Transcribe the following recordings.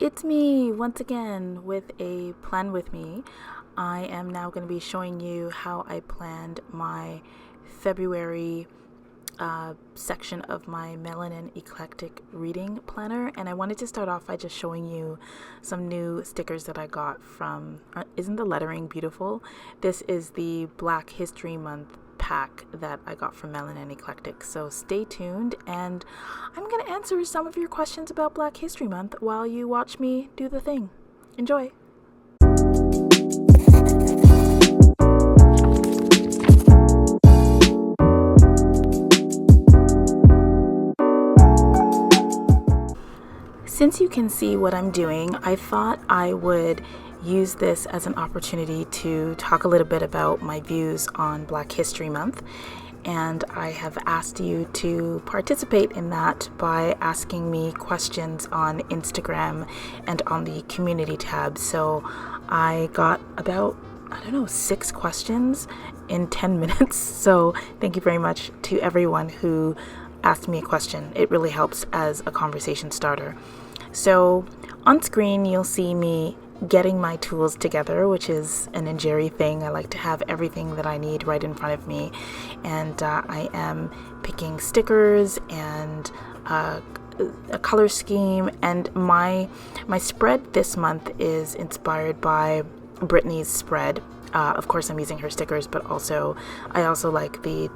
It's me once again with a plan with me. I am now going to be showing you how I planned my February section of my Melanin Eclectic Reading Planner, and I wanted to start off by just showing you some new stickers that I got from, isn't the lettering beautiful? This is the Black History Month pack that I got from Melanin Eclectic, so stay tuned and I'm going to answer some of your questions about Black History Month while you watch me do the thing. Enjoy! Since you can see what I'm doing, I thought I would use this as an opportunity to talk a little bit about my views on Black History Month. And I have asked you to participate in that by asking me questions on Instagram and on the community tab. So I got about, 6 questions in 10 minutes. So thank you very much to everyone who asked me a question. It really helps as a conversation starter. So on screen, you'll see me getting my tools together, which is an Njeri thing. I like to have everything that I need right in front of me. And I am picking stickers and a color scheme. And my spread this month is inspired by Brittany's spread. Of course, I'm using her stickers, but I also like the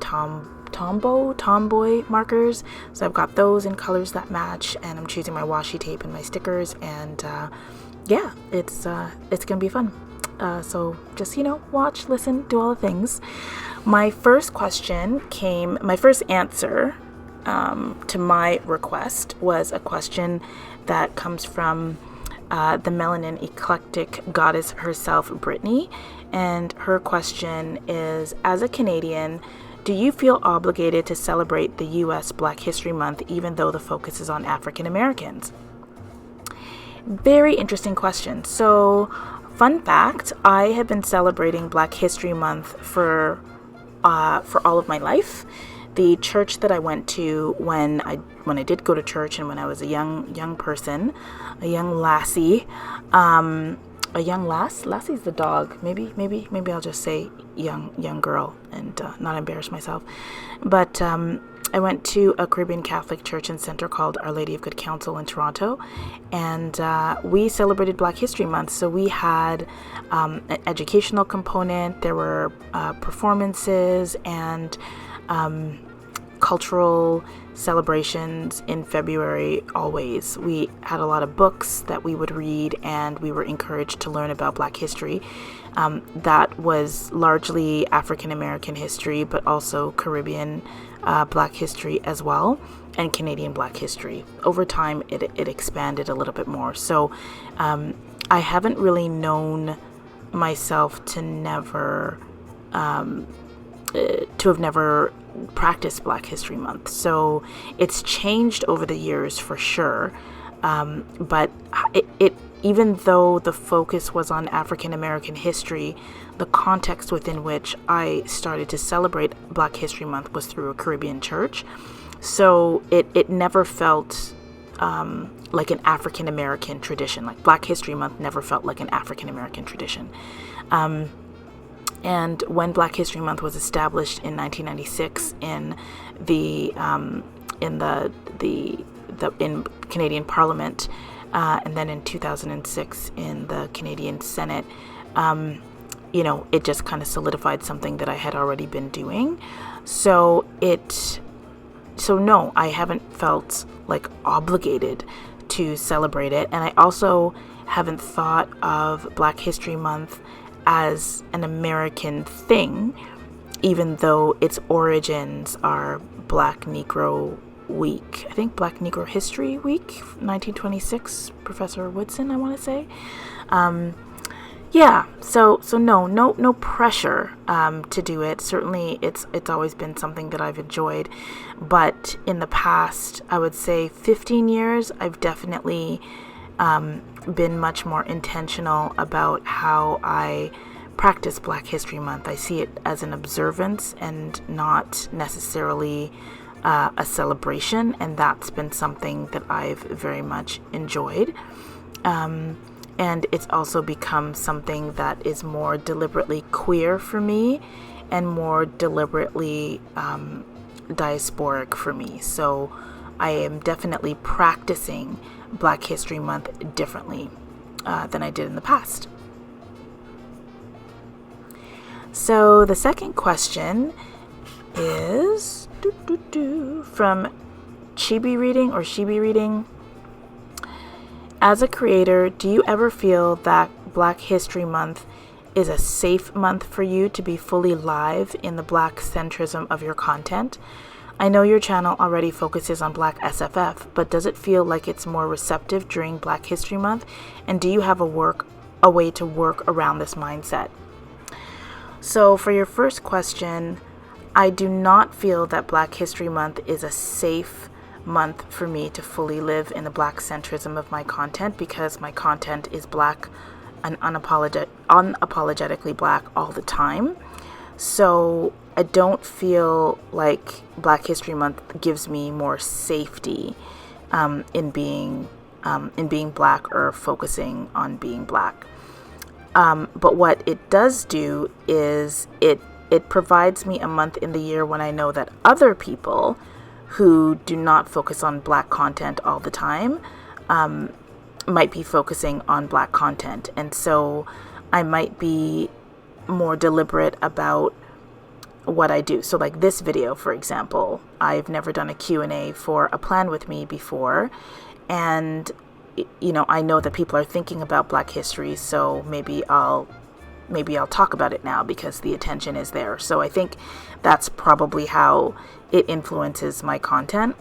tomboy markers, so I've got those in colors that match, and I'm choosing my washi tape and my stickers, and it's gonna be fun. So just watch, listen, do all the things. My first answer to my request was a question that comes from the Melanin Eclectic goddess herself, Brittany, and her question is: as a Canadian, do you feel obligated to celebrate the U.S. Black History Month even though the focus is on African Americans? Very interesting question. So, fun fact, I have been celebrating Black History Month for all of my life. The church that I went to when I did go to church and when I was a young person, a young lassie, Lassie's the dog. Maybe I'll just say young girl and not embarrass myself. But I went to a Caribbean Catholic church and center called Our Lady of Good Counsel in Toronto, and we celebrated Black History Month. So we had an educational component. There were performances and cultural celebrations in February. Always, we had a lot of books that we would read, and we were encouraged to learn about Black history. That was largely African American history, but also Caribbean Black history as well, and Canadian Black history. Over time, it expanded a little bit more. So I haven't really known myself to have never practiced Black History Month. So it's changed over the years for sure. But it even though the focus was on African American history, the context within which I started to celebrate Black History Month was through a Caribbean church. So it never felt like an African American tradition. Like Black History Month never felt like an African American tradition. And when Black History Month was established in 1996 in in Canadian Parliament, and then in 2006 in the Canadian Senate, it just kind of solidified something that I had already been doing. So no, I haven't felt like obligated to celebrate it, and I also haven't thought of Black History Month as an American thing, even though its origins are Black Negro Week. I think Black Negro History Week, 1926, Professor Woodson, I want to say. So no pressure to do it. Certainly it's always been something that I've enjoyed, but in the past, I would say 15 years, I've definitely been much more intentional about how I practice Black History Month. I see it as an observance and not necessarily a celebration, and that's been something that I've very much enjoyed. And it's also become something that is more deliberately queer for me and more deliberately diasporic for me. So I am definitely practicing Black History Month differently than I did in the past. So the second question is from Chibi Reading. As a creator, do you ever feel that Black History Month is a safe month for you to be fully live in the Black centrism of your content? I know your channel already focuses on Black SFF, but does it feel like it's more receptive during Black History Month? And do you have a way to work around this mindset? So for your first question, I do not feel that Black History Month is a safe month for me to fully live in the Black centrism of my content, because my content is Black and unapologetically Black all the time. So I don't feel like Black History Month gives me more safety in being Black or focusing on being Black. But what it does do is it provides me a month in the year when I know that other people who do not focus on Black content all the time might be focusing on Black content. And so I might be more deliberate about what I do. So like this video, for example, I've never done a Q&A for A Plan With Me before. And, you know, I know that people are thinking about Black history, so maybe I'll talk about it now because the attention is there. So I think that's probably how it influences my content.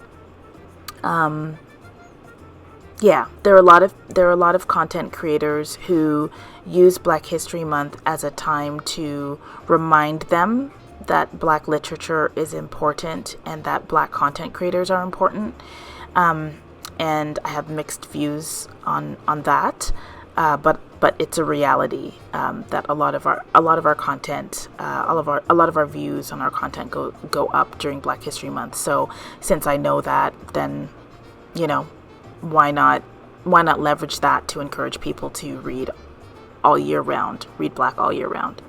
Yeah, there are a lot of content creators who use Black History Month as a time to remind them that Black literature is important and that Black content creators are important. And I have mixed views on that. But it's a reality that a lot of our content, a lot of our views on our content go up during Black History Month. So since I know that, then, you know, why not leverage that to encourage people to read all year round, read Black all year round.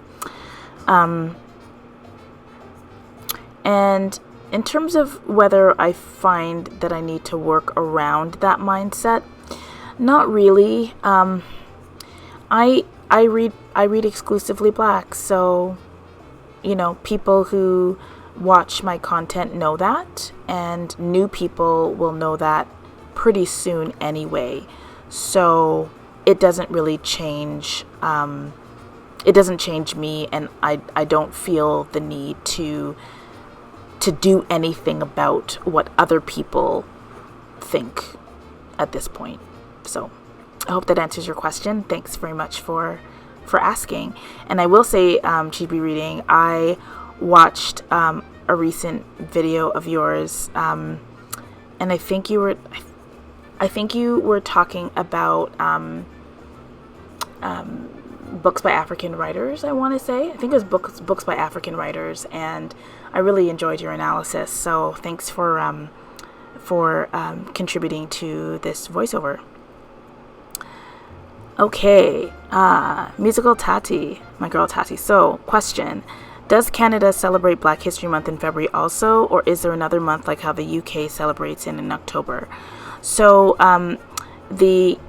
And in terms of whether I find that I need to work around that mindset, not really. I read exclusively Black, so, you know, people who watch my content know that, and new people will know that pretty soon anyway. So it doesn't really change. It doesn't change me, and I don't feel the need to do anything about what other people think at this point. So I hope that answers your question. Thanks very much for asking. And I will say, Chibi Reading, I watched a recent video of yours, and I think you were talking about books by African writers, I want to say. I think it was books by African writers, and I really enjoyed your analysis. So thanks for contributing to this voiceover. Okay, musical Tati, my girl Tati. So, question: does Canada celebrate Black History Month in February also, or is there another month like how the UK celebrates in October? So,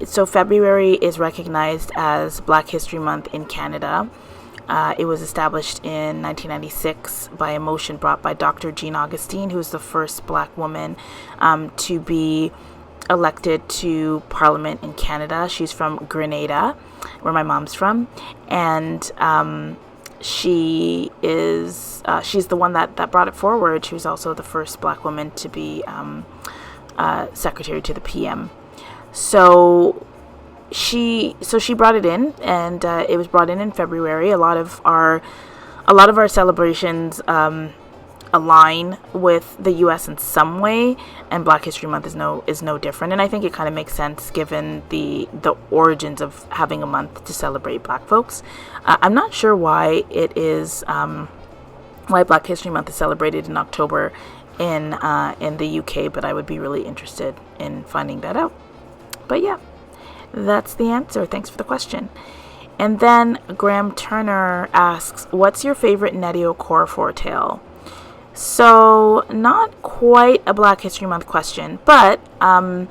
so February is recognized as Black History Month in Canada. It was established in 1996 by a motion brought by Dr. Jean Augustine, who was the first Black woman to be elected to Parliament in Canada. She's from Grenada, where my mom's from, and she's the one that brought it forward. She was also the first Black woman to be secretary to the PM. So she brought it in, and it was brought in February. A lot of our celebrations align with the U.S. in some way, and Black History Month is no different. And I think it kind of makes sense given the origins of having a month to celebrate Black folks. I'm not sure why it is why Black History Month is celebrated in October in the UK, but I would be really interested in finding that out. But yeah, That's the answer. Thanks for the question. And then Graham Turner asks, what's your favorite Nnedi Okorafor tale? So, not quite a Black History Month question, but I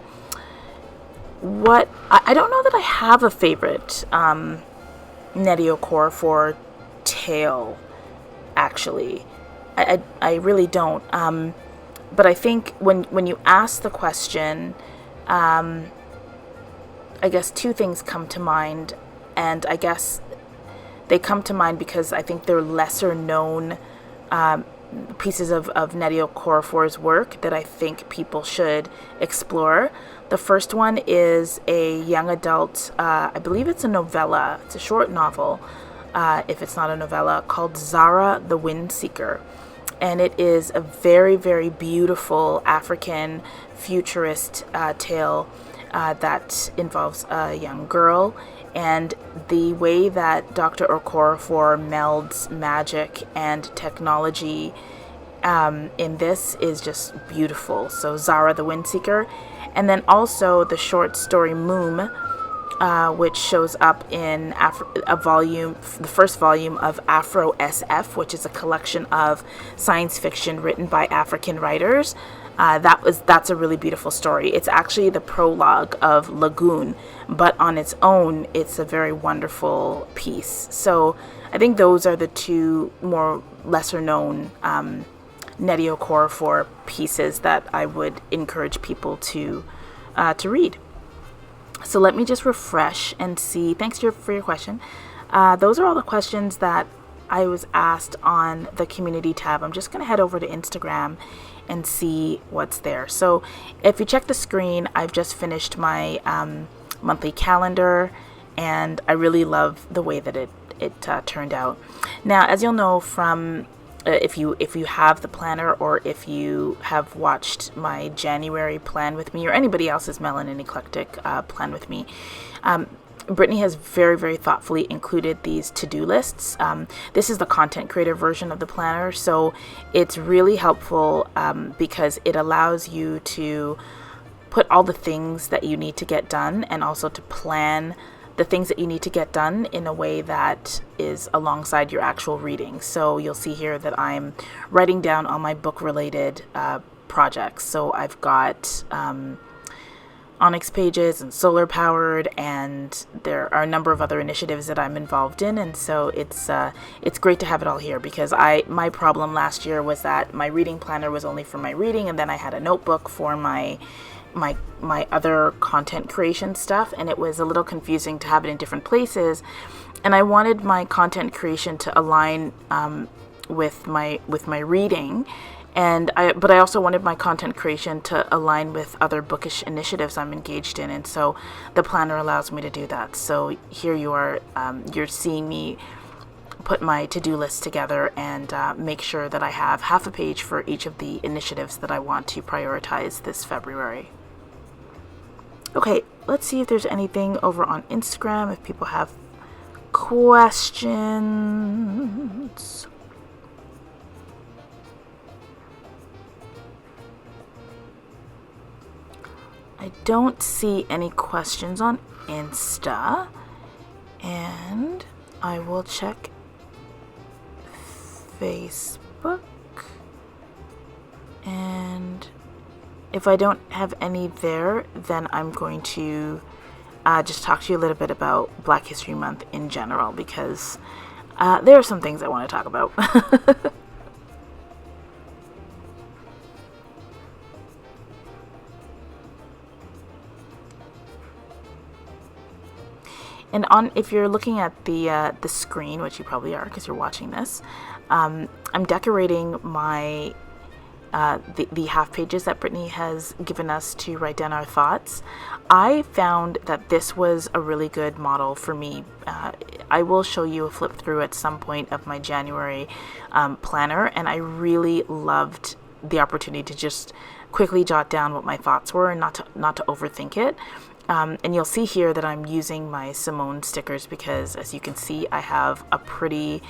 don't know that I have a favorite Nnedi Okorafor tale, actually. I really don't. But I think when you ask the question, I guess two things come to mind. And I guess they come to mind because I think they're lesser known pieces of Nnedi Okorafor's work that I think people should explore. The first one is a young adult, I believe it's a novella, it's a short novel, if it's not a novella, called Zara the Wind Seeker. And it is a very, very beautiful African futurist tale that involves a young girl. And the way that Dr. Okorafor melds magic and technology in this is just beautiful. So Zara the Windseeker. And then also the short story Moom, which shows up in the first volume of Afro SF, which is a collection of science fiction written by African writers. That's a really beautiful story. It's actually the prologue of Lagoon, but on its own, it's a very wonderful piece. So I think those are the two more lesser known Nnedi Okorafor pieces that I would encourage people to read. So let me just refresh and see. Thanks for your question. Those are all the questions that I was asked on the community tab. I'm just going to head over to Instagram and see what's there. So if you check the screen, I've just finished my monthly calendar, and I really love the way that it turned out. Now, as you'll know from if you have the planner, or if you have watched my January plan with me, or anybody else's Melanin Eclectic plan with me, Brittany has very, very thoughtfully included these to-do lists. This is the content creator version of the planner, so it's really helpful because it allows you to put all the things that you need to get done, and also to plan the things that you need to get done in a way that is alongside your actual reading. So you'll see here that I'm writing down all my book-related projects. So I've got ONYX pages and solar powered, and there are a number of other initiatives that I'm involved in, and so it's great to have it all here, because my problem last year was that my reading planner was only for my reading, and then I had a notebook for my other content creation stuff, and it was a little confusing to have it in different places, and I wanted my content creation to align with my reading. But I also wanted my content creation to align with other bookish initiatives I'm engaged in, and so the planner allows me to do that. So here you are, you're seeing me put my to-do list together and make sure that I have half a page for each of the initiatives that I want to prioritize this February. Okay, let's see if there's anything over on Instagram, if people have questions. I don't see any questions on Insta, and I will check Facebook, and if I don't have any there, then I'm going to just talk to you a little bit about Black History Month in general, because there are some things I want to talk about. And if you're looking at the screen, which you probably are because you're watching this, I'm decorating my the half pages that Brittany has given us to write down our thoughts. I found that this was a really good model for me. I will show you a flip through at some point of my January planner, and I really loved the opportunity to just quickly jot down what my thoughts were and not to overthink it. And you'll see here that I'm using my Simone stickers because, as you can see, I have a pretty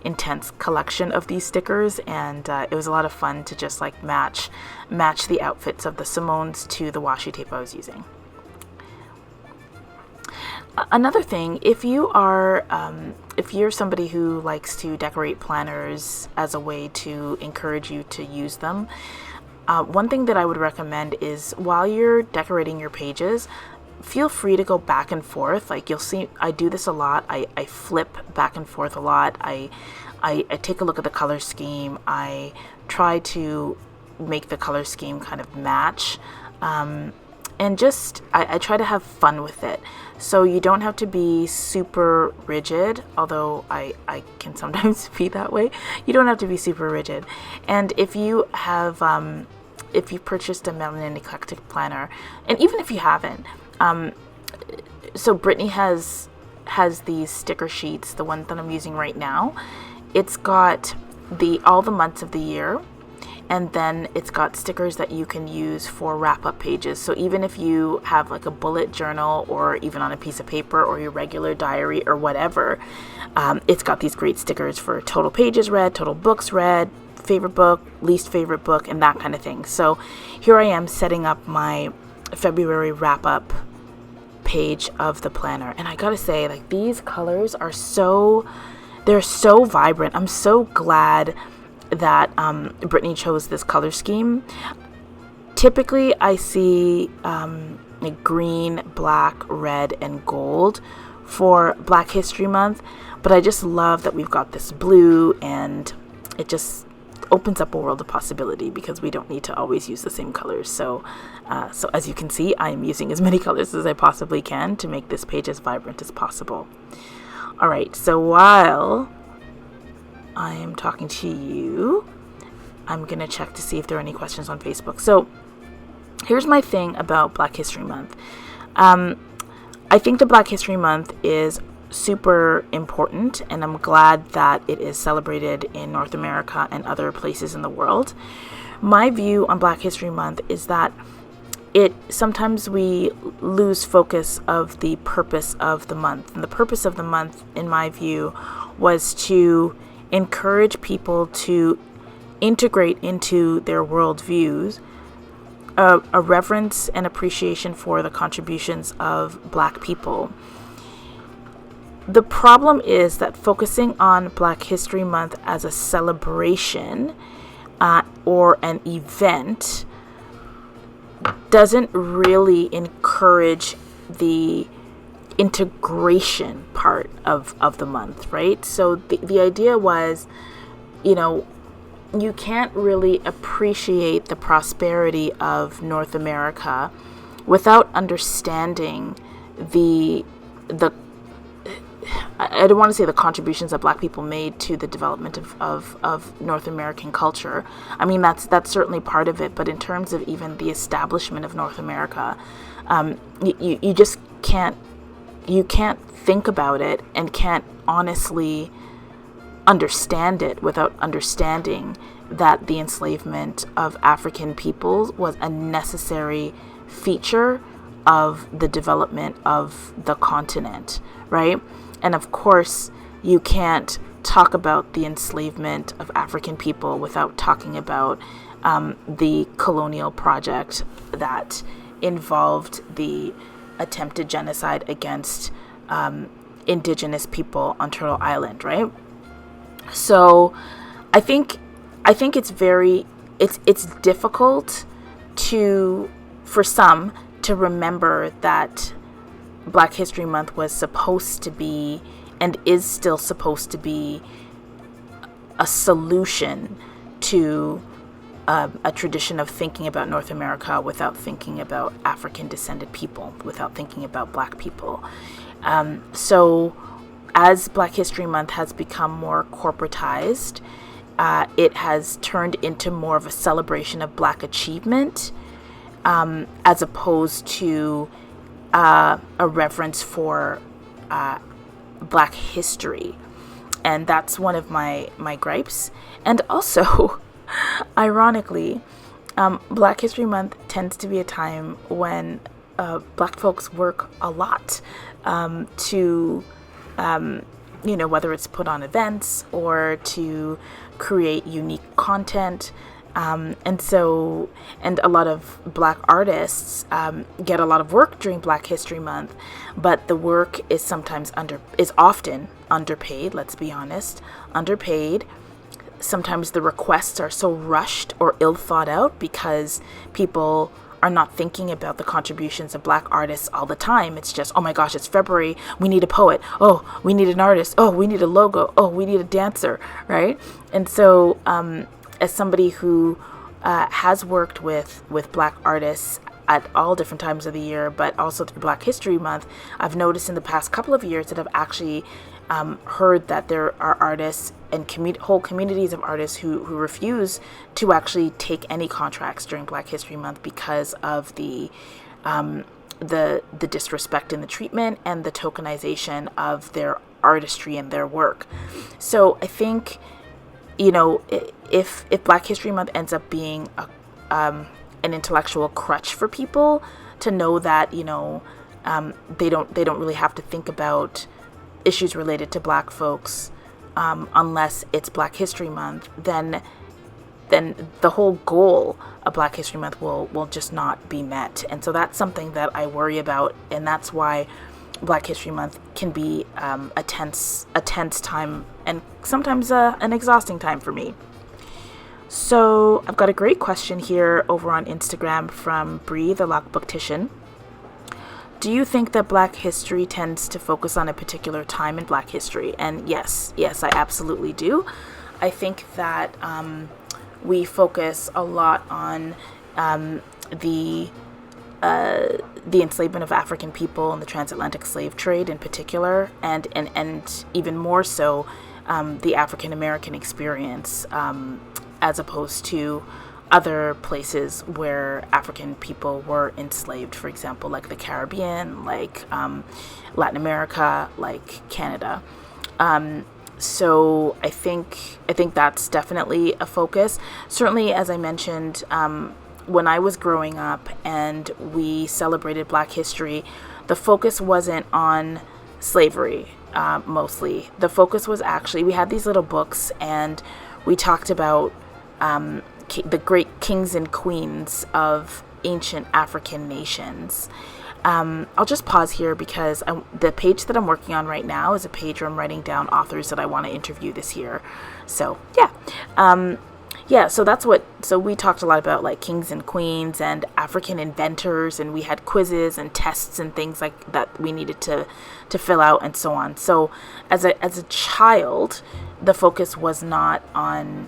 intense collection of these stickers, and it was a lot of fun to just like match the outfits of the Simones to the washi tape I was using. Another thing, if you're somebody who likes to decorate planners as a way to encourage you to use them, one thing that I would recommend is while you're decorating your pages, feel free to go back and forth. Like you'll see, I do this a lot. I flip back and forth a lot. I take a look at the color scheme. I try to make the color scheme kind of match. And just, I try to have fun with it. So you don't have to be super rigid, although I can sometimes be that way. You don't have to be super rigid. And if you have, if you purchased a Melanin Eclectic planner, and even if you haven't, so Brittany has these sticker sheets, the one that I'm using right now. It's got all the months of the year. And then it's got stickers that you can use for wrap-up pages. So even if you have like a bullet journal or even on a piece of paper or your regular diary or whatever, it's got these great stickers for total pages read, total books read, favorite book, least favorite book, and that kind of thing. So here I am setting up my February wrap-up page of the planner. And I gotta say, like, these colors are they're so vibrant. I'm so glad that Brittany chose this color scheme. Typically I see like green, black, red, and gold for Black History Month, but I just love that we've got this blue, and it just opens up a world of possibility because we don't need to always use the same colors. So as you can see, I am using as many colors as I possibly can to make this page as vibrant as possible. All right, so while I am talking to you, I'm going to check to see if there are any questions on Facebook. So here's my thing about Black History Month. I think the Black History Month is super important, and I'm glad that it is celebrated in North America and other places in the world. My view on Black History Month is that sometimes we lose focus of the purpose of the month. And the purpose of the month, in my view, was to encourage people to integrate into their worldviews a reverence and appreciation for the contributions of Black people. The problem is that focusing on Black History Month as a celebration or an event doesn't really encourage the integration part of the month, right? So the idea was, you can't really appreciate the prosperity of North America without understanding I don't want to say the contributions that Black people made to the development of North American culture. I mean, that's certainly part of it, but in terms of even the establishment of North America, you just can't think about it and can't honestly understand it without understanding that the enslavement of African peoples was a necessary feature of the development of the continent, right? And of course, you can't talk about the enslavement of African people without talking about the colonial project that involved the attempted genocide against indigenous people on Turtle Island, right? So I think it's difficult for some to remember that Black History Month was supposed to be and is still supposed to be a solution to a tradition of thinking about North America without thinking about African descended people, without thinking about Black people. So as Black History Month has become more corporatized, it has turned into more of a celebration of Black achievement, as opposed to a reverence for Black history. And that's one of my gripes. And also, ironically, Black History Month tends to be a time when Black folks work a lot to, whether it's put on events or to create unique content. And a lot of Black artists get a lot of work during Black History Month, but the work is often underpaid. Let's be honest, underpaid. Sometimes the requests are so rushed or ill thought out because people are not thinking about the contributions of Black artists all the time. It's just, oh my gosh, it's February, we need a poet. Oh, we need an artist. Oh, we need a logo. Oh, we need a dancer, right? And so as somebody who has worked with Black artists at all different times of the year, but also through Black History Month, I've noticed in the past couple of years that I've actually heard that there are artists and whole communities of artists who refuse to actually take any contracts during Black History Month because of the disrespect in the treatment and the tokenization of their artistry and their work. So I think, if Black History Month ends up being an intellectual crutch for people to know that they don't really have to think about issues related to Black folks unless it's Black History Month, then the whole goal of Black History Month will just not be met. And so that's something that I worry about, and that's why Black History Month can be a tense time and sometimes an exhausting time for me. So I've got a great question here over on Instagram from Bree, the Lockbooktician. Do you think that Black history tends to focus on a particular time in Black history? And yes, I absolutely do. I think that we focus a lot on the enslavement of African people and the transatlantic slave trade in particular, and even more so the African American experience, as opposed to other places where African people were enslaved, for example, like the Caribbean, like Latin America, like Canada. So I think that's definitely a focus. Certainly, as I mentioned, when I was growing up and we celebrated Black history, the focus wasn't on slavery, mostly. The focus was actually, we had these little books and we talked about the great kings and queens of ancient African nations. I'll just pause here because the page that I'm working on right now is a page where I'm writing down authors that I want to interview this year. So so we talked a lot about like kings and queens and African inventors, and we had quizzes and tests and things like that we needed to fill out and so on. So as a child, the focus was not on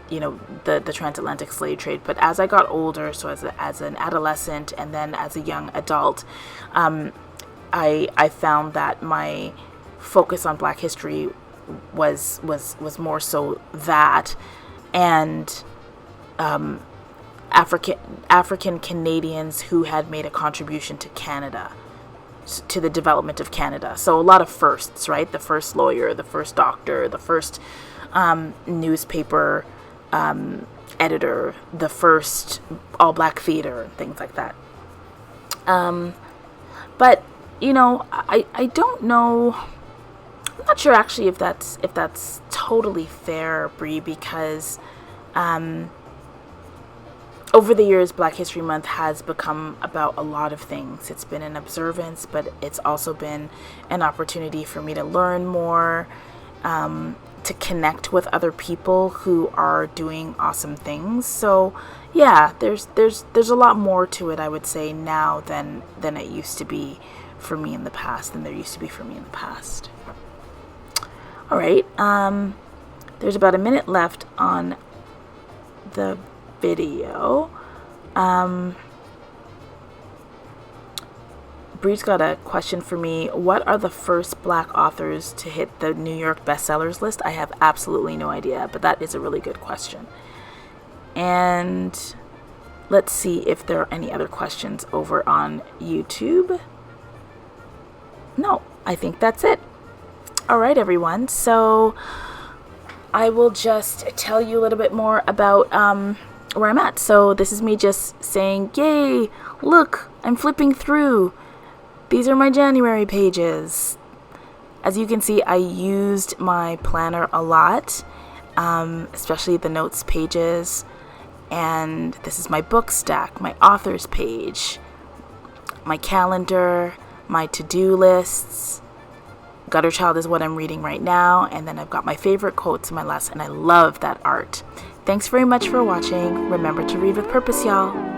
the transatlantic slave trade. But as I got older, so as an adolescent and then as a young adult, I found that my focus on Black history was more so that, and African Canadians who had made a contribution to Canada, to the development of Canada. So a lot of firsts, right? The first lawyer, the first doctor, the first newspaper editor, the first all-Black theater, things like that. But I don't know. I'm not sure actually if that's totally fair, Bree, because over the years, Black History Month has become about a lot of things. It's been an observance, but it's also been an opportunity for me to learn more, to connect with other people who are doing awesome things. So yeah, there's a lot more to it, I would say, now than it used to be for me in the past, All right, there's about a minute left on the video. Bree's got a question for me. What are the first Black authors to hit the New York bestsellers list? I have absolutely no idea, but that is a really good question. And let's see if there are any other questions over on YouTube. No, I think that's it. All right, everyone. So I will just tell you a little bit more about where I'm at. So this is me just saying, yay, look, I'm flipping through. These are my January pages. As you can see, I used my planner a lot. especially the notes pages. And this is my book stack, my authors page, my calendar, my to-do lists. Gutter Child is what I'm reading right now, and then I've got my favorite quotes in my list, and I love that art. Thanks very much for watching. Remember to read with purpose, y'all.